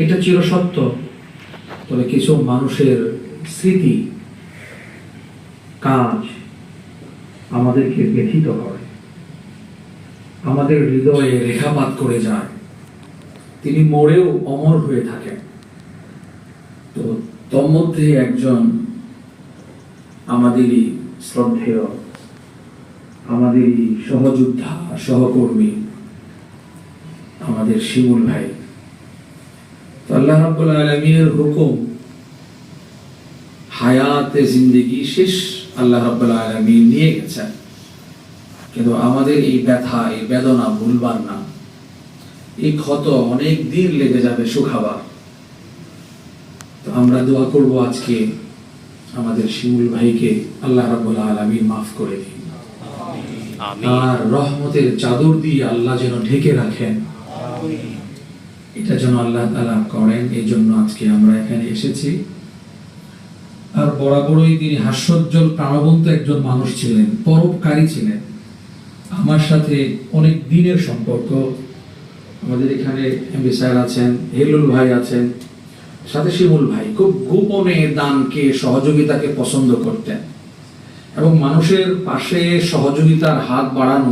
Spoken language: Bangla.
এটা চিরসত্য। তবে কিছু মানুষের স্মৃতি, কাজ আমাদেরকে ব্যথিত করে, আমাদের হৃদয়ে রেখাপাত করে যায়। তিনি মরেও অমর হয়ে থাকেন। তো তন্মধ্যে একজন আমাদেরই শ্রদ্ধেয়, আমাদেরই সহযোদ্ধা, সহকর্মী, আমাদের শিমুল ভাই। তো আল্লাহ রাব্বুল আলামিনের হুকুম, হায়াতে জিন্দেগি শেষ আল্লাহ রাব্বুল আলামিন নিয়ে গেছেন। কিন্তু আমাদের এই ব্যথা, এই বেদনা ভুলবার না। এই ক্ষত অনেক দিন লেগে যাবে শুকাবার। তো আমরা দোয়া করব আজকে আমাদের শিমুল ভাইকে আল্লাহ রাব্বুল আলামিন মাফ করে দিন, আর রহমতের চাদর দিয়ে আল্লাহ যেন ঢেকে রাখেন, এটা যেন আল্লাহ তাআলা করেন। এই জন্য আজকে আমরা এখানে এসেছি। আর বরাবরই তিনি হাস্যোজ্জ্বল প্রাণবন্ত একজন মানুষ ছিলেন, পরোপকারী ছিলেন। আমার সাথে অনেক দিনের সম্পর্ক। আমাদের এখানে এমবি স্যার আছেন, হেলুল ভাই আছেন, সাথে শিমুল ভাই খুব গোপনে দানকে, সহযোগিতাকে পছন্দ করতেন এবং মানুষের পাশে সহযোগিতার হাত বাড়ানো